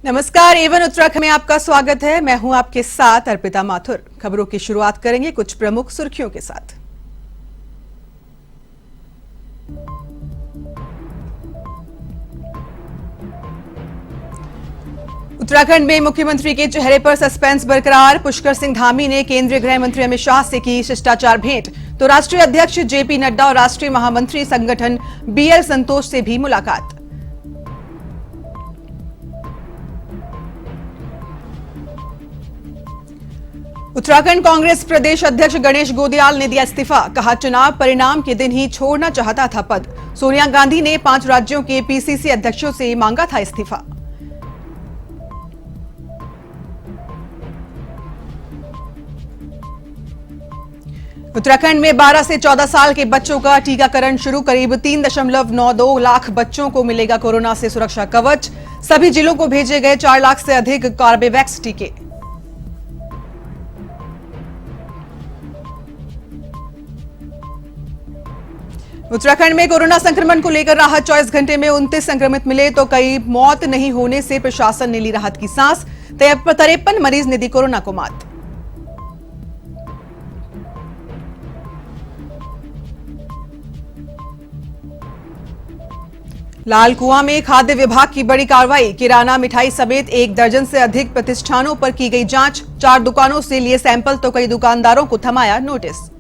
नमस्कार, एवन उत्तराखंड में आपका स्वागत है। मैं हूं आपके साथ अर्पिता माथुर। खबरों की शुरुआत करेंगे कुछ प्रमुख सुर्खियों के साथ। उत्तराखंड में मुख्यमंत्री के चेहरे पर सस्पेंस बरकरार। पुष्कर सिंह धामी ने केंद्रीय गृह मंत्री अमित शाह से की शिष्टाचार भेंट, तो राष्ट्रीय अध्यक्ष जेपी नड्डा और राष्ट्रीय महामंत्री संगठन बीएल संतोष से भी मुलाकात। उत्तराखंड कांग्रेस प्रदेश अध्यक्ष गणेश गोदियाल ने दिया इस्तीफा। कहा, चुनाव परिणाम के दिन ही छोड़ना चाहता था पद। सोनिया गांधी ने 5 राज्यों के पीसीसी अध्यक्षों से मांगा था इस्तीफा। उत्तराखंड में 12 से 14 साल के बच्चों का टीकाकरण शुरू। करीब 3.92 लाख बच्चों को मिलेगा कोरोना से सुरक्षा कवच। सभी जिलों को भेजे गए 4 लाख से अधिक कॉर्बेवैक्स टीके। उत्तराखंड में कोरोना संक्रमण को लेकर राहत। 24 घंटे में 29 संक्रमित मिले, तो कई मौत नहीं होने से प्रशासन ने ली राहत की सांस। 53 मरीज ने दी कोरोना को मात। लाल कुआं में खाद्य विभाग की बड़ी कार्रवाई। किराना, मिठाई समेत 1 दर्जन से अधिक प्रतिष्ठानों पर की गई जांच। 4 दुकानों से लिए सैंपल, तो कई दुकानदारों को थमाया नोटिस।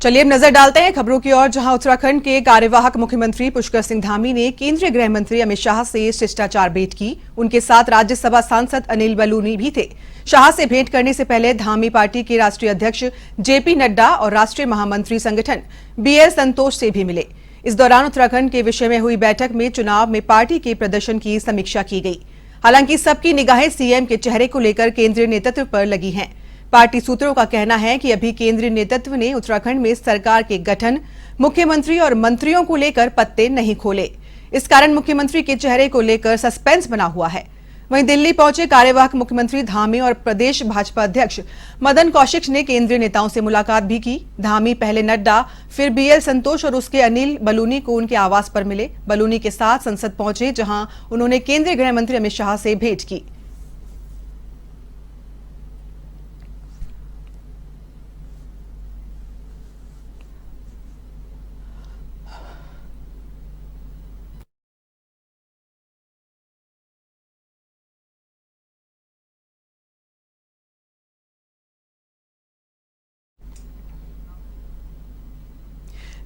चलिए अब नजर डालते हैं खबरों की ओर, जहां उत्तराखंड के कार्यवाहक मुख्यमंत्री पुष्कर सिंह धामी ने केंद्रीय गृह मंत्री अमित शाह से शिष्टाचार भेंट की। उनके साथ राज्यसभा सांसद अनिल बलूनी भी थे। शाह से भेंट करने से पहले धामी पार्टी के राष्ट्रीय अध्यक्ष जेपी नड्डा और राष्ट्रीय महामंत्री संगठन बीएल संतोष से भी मिले। इस दौरान उत्तराखंड के विषय में हुई बैठक में चुनाव में पार्टी के प्रदर्शन की समीक्षा की गई। हालांकि सबकी निगाहें सीएम के चेहरे को लेकर केंद्रीय नेतृत्व पर लगी हैं। पार्टी सूत्रों का कहना है कि अभी केंद्रीय नेतृत्व ने उत्तराखंड में सरकार के गठन, मुख्यमंत्री और मंत्रियों को लेकर पत्ते नहीं खोले। इस कारण मुख्यमंत्री के चेहरे को लेकर सस्पेंस बना हुआ है। वहीं दिल्ली पहुंचे कार्यवाहक मुख्यमंत्री धामी और प्रदेश भाजपा अध्यक्ष मदन कौशिक ने केंद्रीय नेताओं से मुलाकात भी की। धामी पहले नड्डा, फिर बीएल संतोष और उसके अनिल बलूनी को उनके आवास पर मिले। बलूनी के साथ संसद पहुंचे, जहां उन्होंने केंद्रीय गृह मंत्री अमित शाह से भेंट की।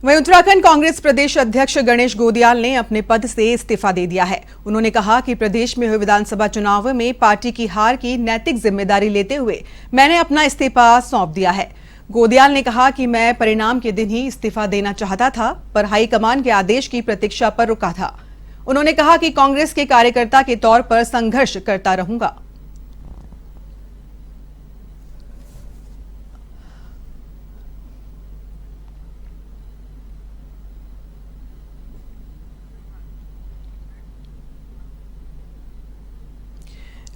वहीं उत्तराखंड कांग्रेस प्रदेश अध्यक्ष गणेश गोदियाल ने अपने पद से इस्तीफा दे दिया है। उन्होंने कहा कि प्रदेश में हुए विधानसभा चुनाव में पार्टी की हार की नैतिक जिम्मेदारी लेते हुए मैंने अपना इस्तीफा सौंप दिया है। गोदियाल ने कहा कि मैं परिणाम के दिन ही इस्तीफा देना चाहता था, पर हाईकमान के आदेश की प्रतीक्षा पर रुका था। उन्होंने कहा कि कांग्रेस के कार्यकर्ता के तौर पर संघर्ष करता रहूंगा।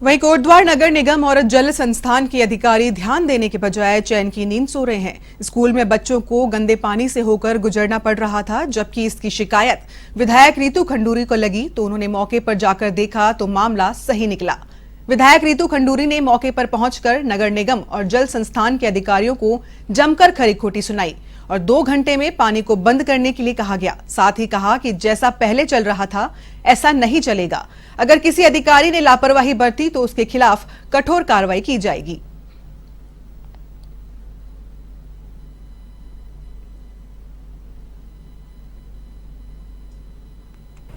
वहीं कोटद्वार नगर निगम और जल संस्थान के अधिकारी ध्यान देने के बजाय चैन की नींद सो रहे हैं। स्कूल में बच्चों को गंदे पानी से होकर गुजरना पड़ रहा था, जबकि इसकी शिकायत विधायक रितु खंडूरी को लगी, तो उन्होंने मौके पर जाकर देखा तो मामला सही निकला। विधायक रितु खंडूरी ने मौके पर पहुंचकर नगर निगम और जल संस्थान के अधिकारियों को जमकर खरी खोटी सुनाई और 2 घंटे में पानी को बंद करने के लिए कहा गया। साथ ही कहा कि जैसा पहले चल रहा था ऐसा नहीं चलेगा। अगर किसी अधिकारी ने लापरवाही बरती तो उसके खिलाफ कठोर कार्रवाई की जाएगी।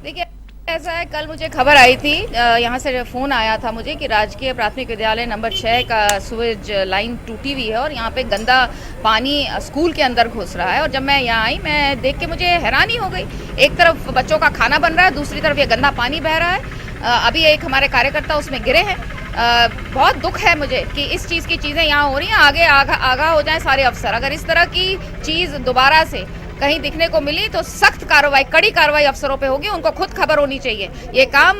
देखिए, ऐसा है, कल मुझे खबर आई थी, यहाँ से फ़ोन आया था मुझे कि राजकीय प्राथमिक विद्यालय नंबर 6 का सुएज लाइन टूटी हुई है और यहाँ पे गंदा पानी स्कूल के अंदर घुस रहा है। और जब मैं यहाँ आई, मैं देख के मुझे हैरानी हो गई। एक तरफ बच्चों का खाना बन रहा है, दूसरी तरफ ये गंदा पानी बह रहा है। अभी एक हमारे कार्यकर्ता उसमें गिरे हैं। बहुत दुख है मुझे कि इस चीज़ की चीज़ें यहाँ हो रही हैं। आगे आगा हो जाएं सारे अफसर। अगर इस तरह की चीज़ दोबारा से कहीं दिखने को मिली तो सख्त कार्रवाई, कड़ी कार्रवाई अफसरों पे होगी। उनको खुद खबर होनी चाहिए। ये काम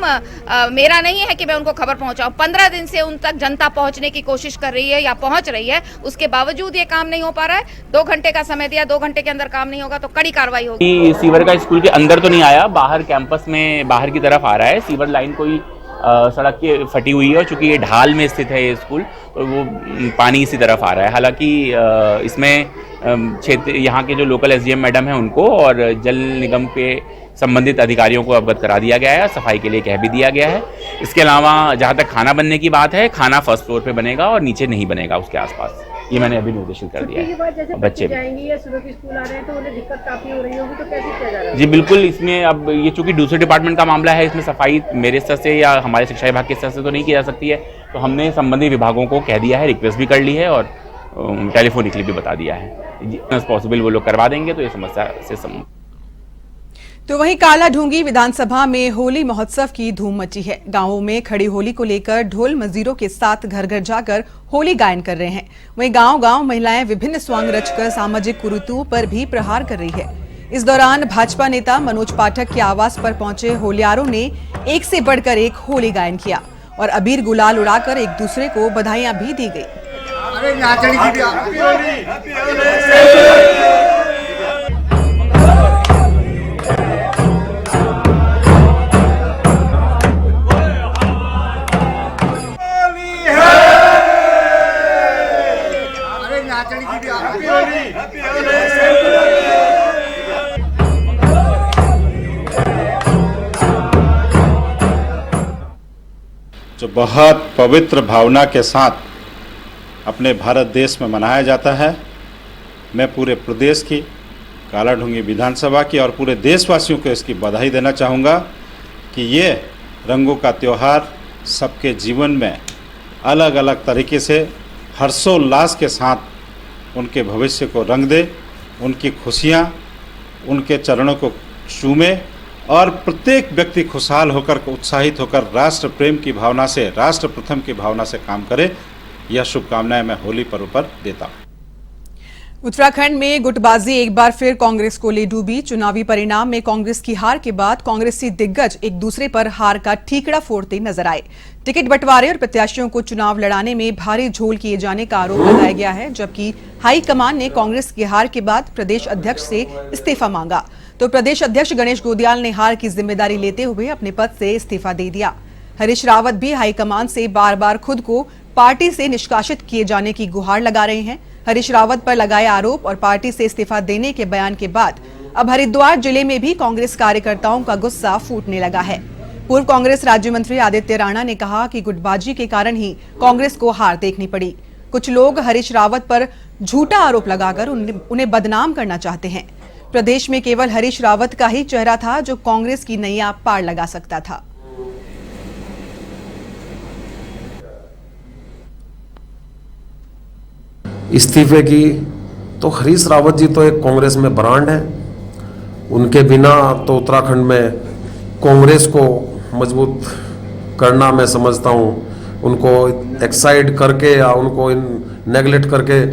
मेरा नहीं है कि मैं उनको खबर पहुंचाऊं। 15 दिन से उन तक जनता पहुंचने की कोशिश कर रही है या पहुंच रही है, उसके बावजूद ये काम नहीं हो पा रहा है। 2 घंटे का समय दिया, 2 घंटे के अंदर काम नहीं होगा तो कड़ी कार्रवाई होगी। सीवर का स्कूल के अंदर तो नहीं आया, बाहर कैंपस में बाहर की तरफ आ रहा है। सीवर लाइन कोई सड़क की फटी हुई है और चूंकि ये ढाल में स्थित है ये स्कूल, तो वो पानी इसी तरफ आ रहा है। हालांकि इसमें क्षेत्र यहाँ के जो लोकल एसडीएम मैडम हैं उनको और जल निगम के संबंधित अधिकारियों को अवगत करा दिया गया है, सफाई के लिए कह भी दिया गया है। इसके अलावा जहाँ तक खाना बनने की बात है, खाना फर्स्ट फ्लोर पे बनेगा और नीचे नहीं बनेगा उसके आसपास। ये मैंने अभी निर्देशित कर दिया है। बच्चे जाएंगे या सुबह के स्कूल आ रहे हैं तो उन्हें दिक्कत काफी हो रही होगी, तो कैसे किया जा रहा है? जी बिल्कुल, इसमें अब ये चूंकि दूसरे डिपार्टमेंट का मामला है, इसमें सफाई मेरे स्तर से या हमारे शिक्षा विभाग के स्तर से तो नहीं की जा सकती है। तो हमने संबंधित विभागों को कह दिया है, रिक्वेस्ट भी कर ली है और टेलीफोनिकली भी बता दिया है। एज पॉसिबल वो लोग करवा देंगे तो ये समस्या से तो वहीं काला ढूंगी विधानसभा में होली महोत्सव की धूम मची है। गांवों में खड़ी होली को लेकर ढोल मजीरों के साथ घर घर जाकर होली गायन कर रहे हैं। वहीं गांव-गांव महिलाएं विभिन्न स्वांग रचकर सामाजिक कुरीतियों पर भी प्रहार कर रही है। इस दौरान भाजपा नेता मनोज पाठक के आवास पर पहुंचे होलियारों ने एक से बढ़कर एक होली गायन किया और अबीर गुलाल उड़ाकर एक दूसरे को बधाइयां भी दी गई। जो बहुत पवित्र भावना के साथ अपने भारत देश में मनाया जाता है, मैं पूरे प्रदेश की, काला ढूंगी विधानसभा की और पूरे देशवासियों को इसकी बधाई देना चाहूँगा कि ये रंगों का त्यौहार सबके जीवन में अलग अलग तरीके से हर्षोल्लास के साथ उनके भविष्य को रंग दे, उनकी खुशियाँ उनके चरणों को चूमे और प्रत्येक व्यक्ति खुशहाल होकर, उत्साहित होकर राष्ट्र प्रेम की भावना से, राष्ट्र प्रथम की भावना से काम करे। यह शुभकामनाएं मैं होली पर्व पर देता हूँ। उत्तराखंड में गुटबाजी एक बार फिर कांग्रेस को ले डूबी। चुनावी परिणाम में कांग्रेस की हार के बाद कांग्रेसी दिग्गज एक दूसरे पर हार का ठीकरा फोड़ते नजर आए। टिकट बंटवारे और प्रत्याशियों को चुनाव लड़ाने में भारी झोल किए जाने का आरोप लगाया गया है, जबकि हाईकमान ने कांग्रेस की हार के बाद प्रदेश अध्यक्ष से इस्तीफा मांगा तो प्रदेश अध्यक्ष गणेश गोदियाल ने हार की जिम्मेदारी लेते हुए अपने पद से इस्तीफा दे दिया। हरीश रावत भी हाईकमान से बार बार खुद को पार्टी से निष्कासित किए जाने की गुहार लगा रहे हैं। हरीश रावत पर लगाए आरोप और पार्टी से इस्तीफा देने के बयान के बाद अब हरिद्वार जिले में भी कांग्रेस कार्यकर्ताओं का गुस्सा फूटने लगा है। पूर्व कांग्रेस राज्य मंत्री आदित्य राणा ने कहा कि गुटबाजी के कारण ही कांग्रेस को हार देखनी पड़ी। कुछ लोग हरीश रावत पर झूठा आरोप लगाकर उन्हें बदनाम करना चाहते हैं। प्रदेश में केवल हरीश रावत का ही चेहरा था जो कांग्रेस की नैया पार लगा सकता था। इस्तीफे की तो हरीश रावत जी तो एक कांग्रेस में ब्रांड है, उनके बिना तो उत्तराखंड में कांग्रेस को मजबूत करना मैं समझता हूँ, उनको एक्साइड करके या उनको नेगलेक्ट करके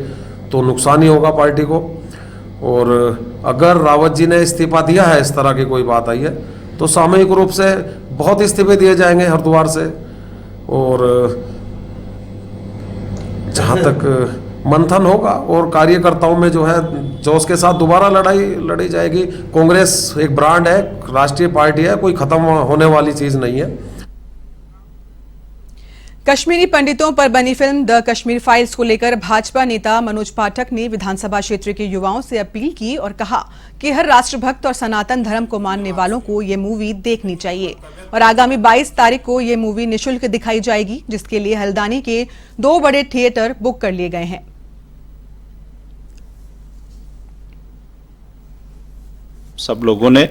तो नुकसान ही होगा पार्टी को। और अगर रावत जी ने इस्तीफा दिया है, इस तरह की कोई बात आई है, तो सामूहिक रूप से बहुत इस्तीफे दिए जाएंगे हरिद्वार से। और जहाँ तक मंथन होगा और कार्यकर्ताओं में जो है जोश के साथ दोबारा लड़ी जाएगी। कांग्रेस एक ब्रांड है, राष्ट्रीय पार्टी है, कोई खत्म होने वाली चीज नहीं है। कश्मीरी पंडितों पर बनी फिल्म द कश्मीर फाइल्स को लेकर भाजपा नेता मनोज पाठक ने विधानसभा क्षेत्र के युवाओं से अपील की और कहा कि हर राष्ट्रभक्त और सनातन धर्म को मानने वालों को ये मूवी देखनी चाहिए और आगामी 22 तारीख को ये मूवी निःशुल्क दिखाई जाएगी, जिसके लिए हल्द्वानी के 2 बड़े थिएटर बुक कर लिए गए हैं। सब लोगों ने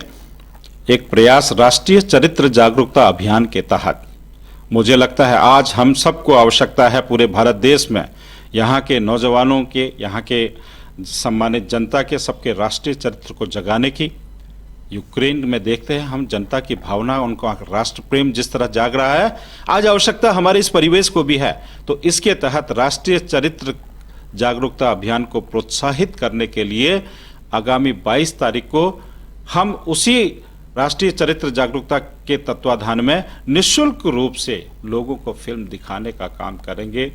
एक प्रयास राष्ट्रीय चरित्र जागरूकता अभियान के तहत, मुझे लगता है आज हम सबको आवश्यकता है पूरे भारत देश में यहाँ के नौजवानों के, यहाँ के सम्मानित जनता के, सबके राष्ट्रीय चरित्र को जगाने की। यूक्रेन में देखते हैं हम जनता की भावना, उनको राष्ट्र प्रेम जिस तरह जाग रहा है, आज आवश्यकता हमारे इस परिवेश को भी है। तो इसके तहत राष्ट्रीय चरित्र जागरूकता अभियान को प्रोत्साहित करने के लिए आगामी 22 तारीख को हम उसी राष्ट्रीय चरित्र जागरूकता के तत्वाधान में निःशुल्क रूप से लोगों को फिल्म दिखाने का काम करेंगे।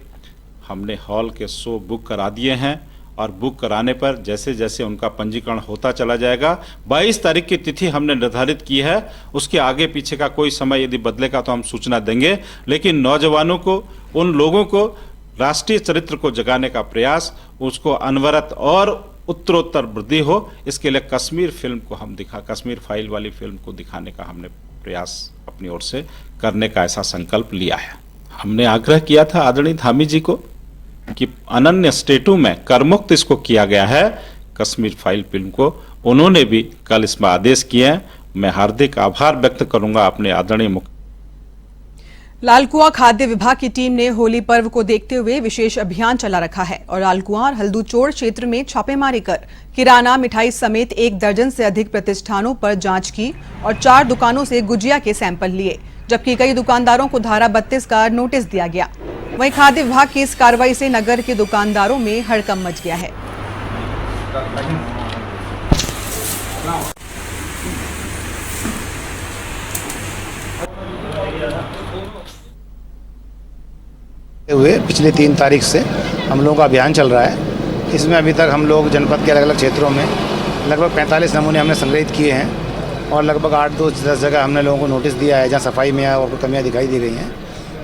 हमने हॉल के शो बुक करा दिए हैं और बुक कराने पर जैसे जैसे उनका पंजीकरण होता चला जाएगा, 22 तारीख की तिथि हमने निर्धारित की है। उसके आगे पीछे का कोई समय यदि बदलेगा तो हम सूचना देंगे, लेकिन नौजवानों को, उन लोगों को राष्ट्रीय चरित्र को जगाने का प्रयास, उसको अनवरत और उत्तरोत्तर वृद्धि हो, इसके लिए कश्मीर फिल्म को हम कश्मीर फाइल वाली फिल्म को दिखाने का हमने प्रयास अपनी ओर से करने का ऐसा संकल्प लिया है। हमने आग्रह किया था आदरणीय धामी जी को कि अनन्य स्टेटों में करमुक्त इसको किया गया है कश्मीर फाइल फिल्म को, उन्होंने भी कल इसमें आदेश किए हैं। मैं हार्दिक आभार व्यक्त करूंगा अपने आदरणीय मुख्य। लालकुआं खाद्य विभाग की टीम ने होली पर्व को देखते हुए विशेष अभियान चला रखा है और लालकुआं और हल्दूचोड़ क्षेत्र में छापेमारी कर किराना, मिठाई समेत 1 दर्जन से अधिक प्रतिष्ठानों पर जांच की और 4 दुकानों से गुजिया के सैंपल लिए, जबकि कई दुकानदारों को धारा 32 का नोटिस दिया गया। वहीं खाद्य विभाग की इस कार्रवाई से नगर के दुकानदारों में हड़कंप मच गया है। हुए पिछले 3 तारीख से हम लोगों का अभियान चल रहा है। इसमें अभी तक हम लोग जनपद के अलग अलग क्षेत्रों में लगभग 45 नमूने हमने संग्रहित किए हैं और लगभग 8-10 जगह हमने लोगों को नोटिस दिया है जहां सफाई में और कमियां दिखाई दी गई हैं।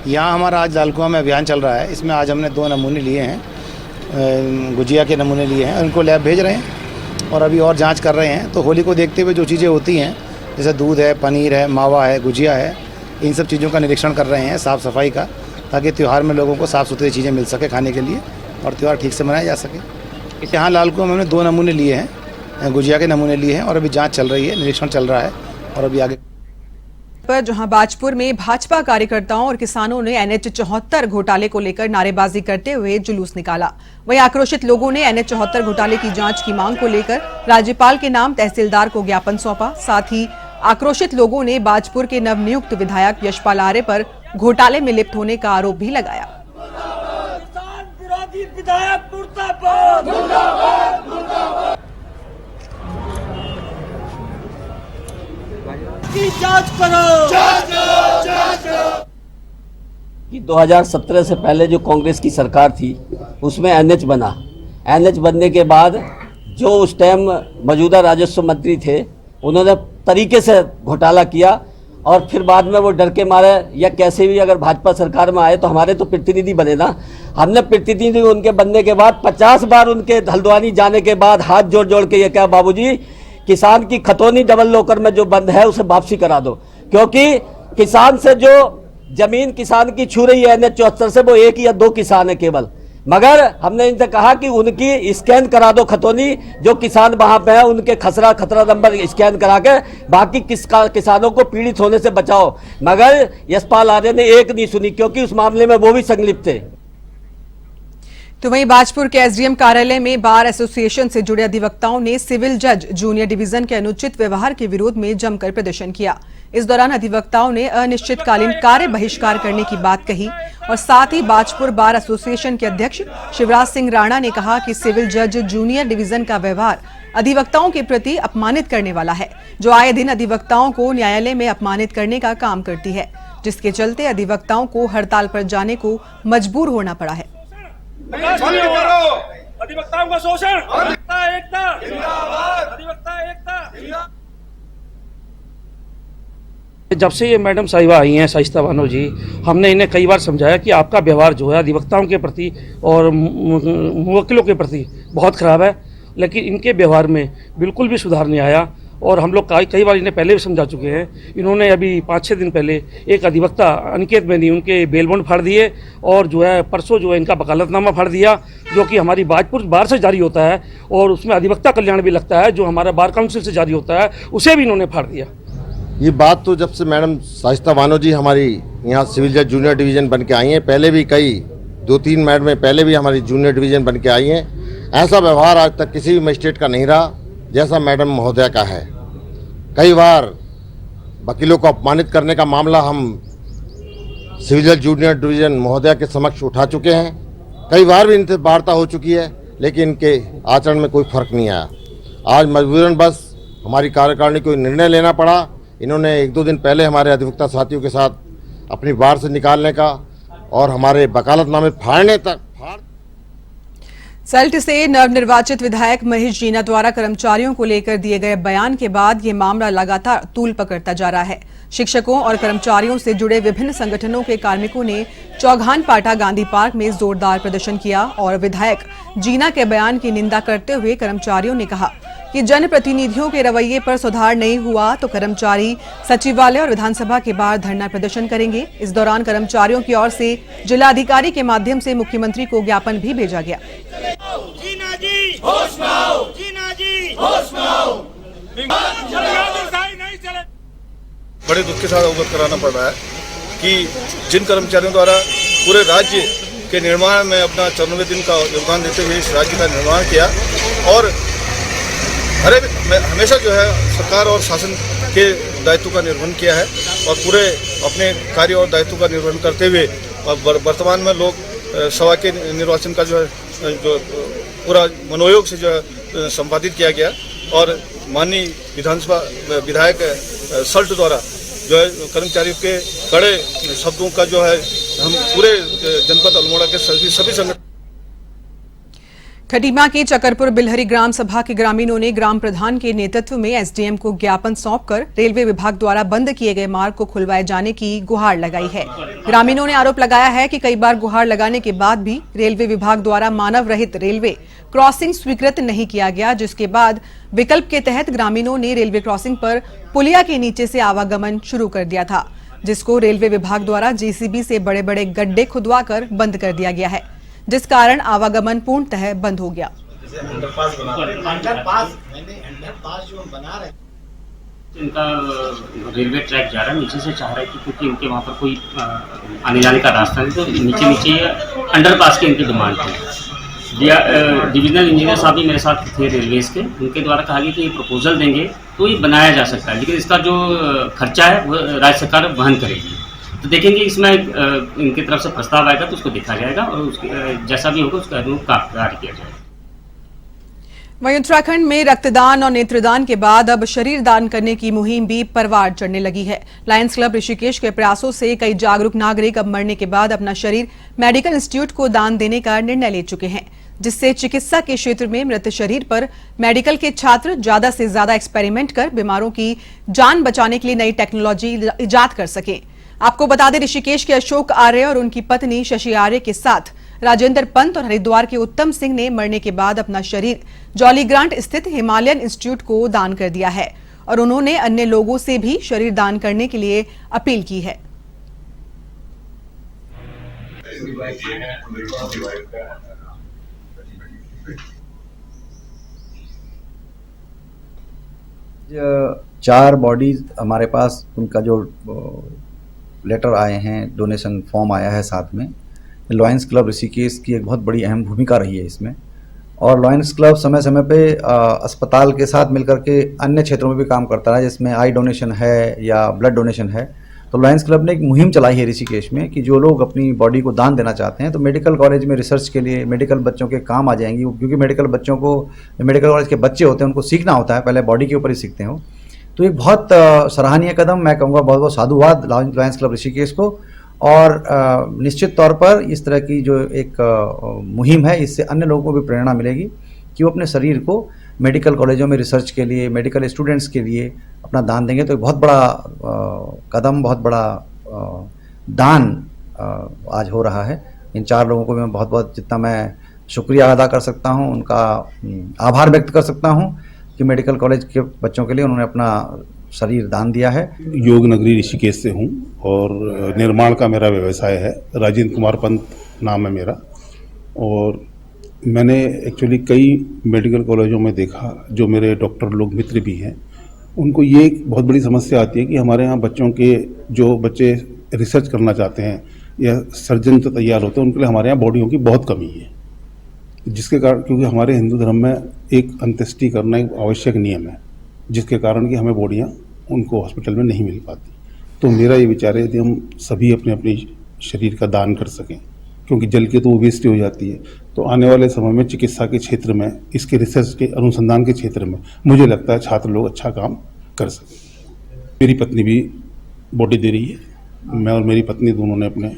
यहाँ हमारा आज लालकुआं में अभियान चल रहा है। इसमें आज हमने 2 नमूने लिए हैं, गुजिया के नमूने लिए हैं, उनको लैब भेज रहे हैं और अभी और जाँच कर रहे हैं। तो होली को देखते हुए जो चीज़ें होती हैं जैसे दूध है, पनीर है, मावा है, गुजिया है, इन सब चीज़ों का निरीक्षण कर रहे हैं, साफ़ सफाई का, ताकि त्यौहार में लोगों को साफ़ सुथरी चीज़ें मिल सके खाने के लिए और त्यौहार ठीक से मनाया जा सके। यहाँ लालकुआं में हमने 2 नमूने लिए हैं, गुजिया के नमूने लिए हैं और अभी जांच चल रही है, निरीक्षण चल रहा है और अभी आगे पर जहां बाजपुर में भाजपा कार्यकर्ताओं और किसानों ने NH 74 घोटाले को लेकर नारेबाजी करते हुए जुलूस निकाला। वहीं आक्रोशित लोगों ने NH 74 घोटाले की जांच की मांग को लेकर राज्यपाल के नाम तहसीलदार को ज्ञापन सौंपा। साथ ही आक्रोशित लोगों ने बाजपुर के नवनियुक्त विधायक यशपाल आर्य पर घोटाले में लिप्त होने का आरोप भी लगाया। कि 2017 से पहले जो कांग्रेस की सरकार थी उसमें NH बना। NH बनने के बाद जो उस टाइम मौजूदा राजस्व मंत्री थे उन्होंने तरीके से घोटाला किया और फिर बाद में वो डर के मारे या कैसे भी अगर भाजपा सरकार में आए तो हमारे तो प्रतिनिधि बने ना। हमने प्रतिनिधि उनके बनने के बाद 50 बार उनके हल्द्वानी जाने के बाद हाथ जोड़ जोड़ के ये कहा, बाबूजी किसान की खतौनी डबल लोकर में जो बंद है उसे वापसी करा दो, क्योंकि किसान से जो जमीन किसान की छू रही है NH 74 से वो 1 या 2 किसान है केवल। मगर हमने इनसे कहा कि उनकी स्कैन करा दो खतौनी, जो किसान वहां पे है उनके खतरा नंबर स्कैन करा के बाकी किसानों को पीड़ित होने से बचाओ। मगर यशपाल आर्य ने एक नहीं सुनी, क्योंकि उस मामले में वो भी संलिप्त थे। तो वहीं बाजपुर के SDM कार्यालय में बार एसोसिएशन से जुड़े अधिवक्ताओं ने सिविल जज जूनियर डिवीजन के अनुचित व्यवहार के विरोध में जमकर प्रदर्शन किया। इस दौरान अधिवक्ताओं ने अनिश्चितकालीन कार्य बहिष्कार करने की बात कही और साथ ही बाजपुर बार एसोसिएशन के अध्यक्ष शिवराज सिंह राणा ने कहा कि सिविल जज जूनियर डिवीजन का व्यवहार अधिवक्ताओं के प्रति अपमानित करने वाला है, जो आए दिन अधिवक्ताओं को न्यायालय में अपमानित करने का काम करती है, जिसके चलते अधिवक्ताओं को हड़ताल पर जाने को मजबूर होना पड़ा है। अधिवक्ताओं का शोषण, एकता, अधिवक्ता एकता। जब से ये मैडम साहिबा आई हैं, शाइस्ता बानो जी, हमने इन्हें कई बार समझाया कि आपका व्यवहार जो है अधिवक्ताओं के प्रति और मुवक्किलों के प्रति बहुत ख़राब है, लेकिन इनके व्यवहार में बिल्कुल भी सुधार नहीं आया और हम लोग कई बार इन्हें पहले भी समझा चुके हैं। इन्होंने अभी 5-6 दिन पहले एक अधिवक्ता अनिकेत बेनी उनके बेल बॉन्ड फाड़ दिए और जो है परसों जो है इनका वकालतनामा फाड़ दिया, जो कि हमारी बाजपुर बार से जारी होता है और उसमें अधिवक्ता कल्याण भी लगता है, जो हमारा बार काउंसिल से जारी होता है, उसे भी इन्होंने फाड़ दिया। ये बात तो जब से मैडम शाइस्ता बानो जी हमारी यहाँ सिविल जज जूनियर डिवीज़न बन के आई हैं, पहले भी कई 2-3 मैडमें पहले भी हमारी जूनियर डिवीज़न बन के आई हैं, ऐसा व्यवहार आज तक किसी भी मजिस्ट्रेट का नहीं रहा जैसा मैडम महोदया का है। कई बार वकीलों को अपमानित करने का मामला हम सिविल जज जूनियर डिवीज़न महोदया के समक्ष उठा चुके हैं, कई बार भी इनसे वार्ता हो चुकी है, लेकिन इनके आचरण में कोई फर्क नहीं आया। आज मजबूरन बस हमारी कार्यकारिणी को निर्णय लेना पड़ा। इन्होंने 1-2 दिन पहले हमारे अधिवक्ता साथियों के साथ अपनी बार से निकालने का और हमारे वकालतनामे फाड़ने तक सल्ट से नवनिर्वाचित विधायक महेश जीना द्वारा कर्मचारियों को लेकर दिए गए बयान के बाद ये मामला लगातार तूल पकड़ता जा रहा है। शिक्षकों और कर्मचारियों से जुड़े विभिन्न संगठनों के कार्मिकों ने चौघान पाटा गांधी पार्क में जोरदार प्रदर्शन किया और विधायक जीना के बयान की निंदा करते हुए कर्मचारियों ने कहा कि जनप्रतिनिधियों के रवैये पर सुधार नहीं हुआ तो कर्मचारी सचिवालय और विधानसभा के बाहर धरना प्रदर्शन करेंगे। इस दौरान कर्मचारियों की ओर से जिलाधिकारी के माध्यम से मुख्यमंत्री को ज्ञापन भी भेजा गया। जीना जी होश में आओ, जीना जी होश में आओ। बड़े दुख के साथ अवगत कराना पड़ रहा है कि जिन कर्मचारियों द्वारा पूरे राज्य के निर्माण में अपना 94 दिन का योगदान देते हुए इस राज्य का निर्माण किया और हमेशा जो है सरकार और शासन के दायित्व का निर्वहन किया है और पूरे अपने कार्य और दायित्व का निर्वहन करते हुए वर्तमान में लोक सभा के निर्वाचन का जो पूरा मनोयोग से जो है संपादित किया गया और माननीय विधानसभा विधायक सल्ट द्वारा जो है कर्मचारियों के कड़े शब्दों का जो है हम पूरे जनपद अल्मोड़ा के सभी संगठन। खटीमा के चकरपुर बिलहरी ग्राम सभा के ग्रामीणों ने ग्राम प्रधान के नेतृत्व में एसडीएम को ज्ञापन सौंपकर रेलवे विभाग द्वारा बंद किए गए मार्ग को खुलवाए जाने की गुहार लगाई है। ग्रामीणों ने आरोप लगाया है कि कई बार गुहार लगाने के बाद भी रेलवे विभाग द्वारा मानव रहित रेलवे क्रॉसिंग स्वीकृत नहीं किया गया, जिसके बाद विकल्प के तहत ग्रामीणों ने रेलवे क्रॉसिंग पर पुलिया के नीचे से आवागमन शुरू कर दिया था, जिसको रेलवे विभाग द्वारा जेसीबी से बड़े बड़े गड्ढे खुदवाकर बंद कर दिया गया है, जिस कारण आवागमन पूर्णतः बंद हो गया। इनका रेलवे ट्रैक जा रहा है, नीचे से चाह रहा है कि क्योंकि इनके वहाँ पर कोई आने जाने का रास्ता नहीं, तो नीचे नीचे अंडरपास की इनकी डिमांड थी। डिविजनल इंजीनियर साहब भी मेरे साथ थे रेलवेज के, उनके द्वारा कहा गया कि ये प्रपोजल देंगे तो ये बनाया जा सकता है, लेकिन इसका जो खर्चा है वो राज्य सरकार वहन करेगी। तो देखेंगे इसमें इनकी तरफ से प्रस्ताव आएगा तो उसको देखा जाएगा और उसके जैसा भी होगा उसका अनुरूप कार्य किया जाएगा। वहीं उत्तराखंड में रक्तदान और नेत्रदान के बाद अब शरीर दान करने की मुहिम भी परवार चढ़ने लगी है। लायंस क्लब ऋषिकेश के प्रयासों से कई जागरूक नागरिक अब मरने के बाद अपना शरीर मेडिकल इंस्टीट्यूट को दान देने का निर्णय ले चुके हैं, जिससे चिकित्सा के क्षेत्र में मृत शरीर पर मेडिकल के छात्र ज्यादा से ज्यादा एक्सपेरिमेंट कर बीमारों की जान बचाने के लिए नई टेक्नोलॉजी इजाद कर सके। आपको बता दें, ऋषिकेश के अशोक आर्य और उनकी पत्नी शशि आर्य के साथ राजेंद्र पंत और हरिद्वार के उत्तम सिंह ने मरने के बाद अपना शरीर जॉली ग्रांट स्थित हिमालयन इंस्टीट्यूट को दान कर दिया है और उन्होंने अन्य लोगों से भी शरीर दान करने के लिए अपील की है। चार बॉडीज हमारे पास उनका जो लेटर आए हैं, डोनेशन फॉर्म आया है, साथ में लायंस क्लब ऋषिकेश की एक बहुत बड़ी अहम भूमिका रही है इसमें। और लायंस क्लब समय समय पे अस्पताल के साथ मिलकर के अन्य क्षेत्रों में भी काम करता है, जिसमें आई डोनेशन है या ब्लड डोनेशन है। तो लायंस क्लब ने एक मुहिम चलाई है ऋषिकेश में कि जो लोग अपनी बॉडी को दान देना चाहते हैं तो मेडिकल कॉलेज में रिसर्च के लिए मेडिकल बच्चों के काम आ जाएंगी, क्योंकि मेडिकल बच्चों को, मेडिकल कॉलेज के बच्चे होते हैं उनको सीखना होता है, पहले बॉडी के ऊपर ही सीखते हो। तो एक बहुत सराहनीय कदम, मैं कहूँगा बहुत बहुत साधुवाद लायंस क्लब ऋषिकेश को। और निश्चित तौर पर इस तरह की जो एक मुहिम है, इससे अन्य लोगों को भी प्रेरणा मिलेगी कि वो अपने शरीर को मेडिकल कॉलेजों में रिसर्च के लिए, मेडिकल स्टूडेंट्स के लिए अपना दान देंगे। तो एक बहुत बड़ा कदम, बहुत बड़ा दान आज हो रहा है। इन चार लोगों को मैं बहुत बहुत, जितना मैं शुक्रिया अदा कर सकता हूँ, उनका आभार व्यक्त कर सकता हूँ कि मेडिकल कॉलेज के बच्चों के लिए उन्होंने अपना शरीर दान दिया है। योग नगरी ऋषिकेश से हूँ और निर्माण का मेरा व्यवसाय है। राजेंद्र कुमार पंत नाम है मेरा। और मैंने एक्चुअली कई मेडिकल कॉलेजों में देखा, जो मेरे डॉक्टर लोग मित्र भी हैं, उनको ये एक बहुत बड़ी समस्या आती है कि हमारे यहाँ बच्चों के, जो बच्चे रिसर्च करना चाहते हैं या सर्जन तो तैयार होते हैं, उनके लिए हमारे यहाँ बॉडियों की बहुत कमी है, जिसके कारण, क्योंकि हमारे हिंदू धर्म में एक अंत्येष्टि करना एक आवश्यक नियम है, जिसके कारण कि हमें बॉडियाँ उनको हॉस्पिटल में नहीं मिल पाती। तो मेरा ये विचार है कि हम सभी अपने अपने शरीर का दान कर सकें, क्योंकि जल की तो ओबेसिटी हो जाती है। तो आने वाले समय में चिकित्सा के क्षेत्र में, इसके रिसर्च के अनुसंधान के क्षेत्र में मुझे लगता है छात्र लोग अच्छा काम कर सकते। मेरी पत्नी भी बॉडी दे रही है, मैं और मेरी पत्नी दोनों ने अपने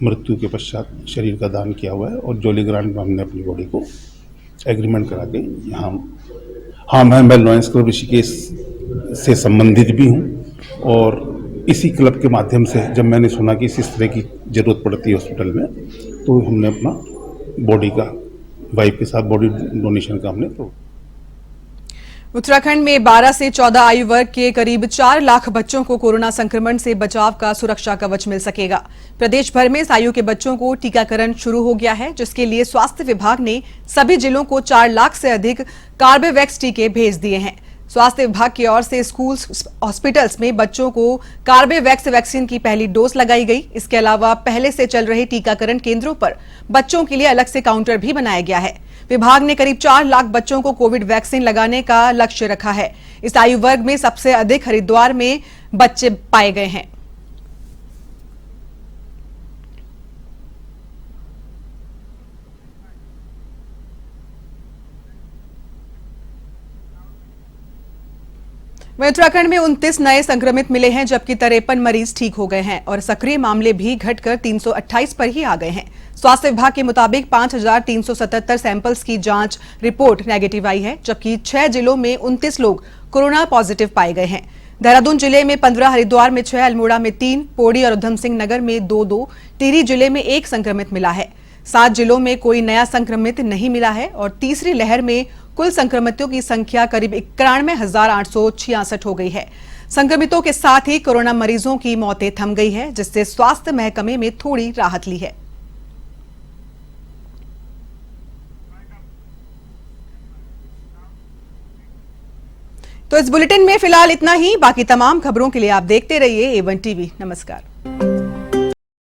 मृत्यु के पश्चात शरीर का दान किया हुआ है और जॉली ग्रांट में हमने अपनी बॉडी को एग्रीमेंट करा के यहाँ, हाँ मैं लॉयंस क्लब ऋषिकेश से संबंधित भी हूँ और इसी क्लब के माध्यम से जब मैंने सुना कि इस तरह की ज़रूरत पड़ती है हॉस्पिटल में, तो हमने अपना बॉडी का, वाइफ के साथ बॉडी डोनेशन का हमने उत्तराखंड में 12 से 14 आयु वर्ग के करीब 4 लाख बच्चों को कोरोना संक्रमण से बचाव का सुरक्षा कवच मिल सकेगा। प्रदेश भर में इस आयु के बच्चों को टीकाकरण शुरू हो गया है, जिसके लिए स्वास्थ्य विभाग ने सभी जिलों को 4 लाख से अधिक कार्बेवैक्स टीके भेज दिए हैं। स्वास्थ्य विभाग की ओर से स्कूल, हॉस्पिटल्स में बच्चों को कार्बेवैक्स वैक्सीन की पहली डोज लगाई गई। इसके अलावा पहले से चल रहे टीकाकरण केंद्रों पर बच्चों के लिए अलग से काउंटर भी बनाया गया है। विभाग ने करीब 4 लाख बच्चों को कोविड वैक्सीन लगाने का लक्ष्य रखा है। इस आयु वर्ग में सबसे अधिक हरिद्वार में बच्चे पाए गए हैं। वहीं उत्तराखंड में 29 नए संक्रमित मिले हैं, जबकि 53 मरीज ठीक हो गए हैं और सक्रिय मामले भी घटकर 328 पर ही आ गए हैं। स्वास्थ्य विभाग के मुताबिक 5377 सैंपल्स की जांच रिपोर्ट नेगेटिव आई है, जबकि 6 जिलों में 29 लोग कोरोना पॉजिटिव पाए गए हैं। देहरादून जिले में 15, हरिद्वार में 6, अल्मोड़ा में 3, पौड़ी और उधम सिंह नगर में 2-2, टिहरी जिले में 1 संक्रमित मिला है। 7 जिलों में कोई नया संक्रमित नहीं मिला है और तीसरी लहर में कुल संक्रमितों की संख्या करीब 91,866 हो गई है। संक्रमितों के साथ ही कोरोना मरीजों की मौतें थम गई है, जिससे स्वास्थ्य महकमे में थोड़ी राहत ली है। तो इस बुलेटिन में फिलहाल इतना ही। बाकी तमाम खबरों के लिए आप देखते रहिए A1 TV। नमस्कार।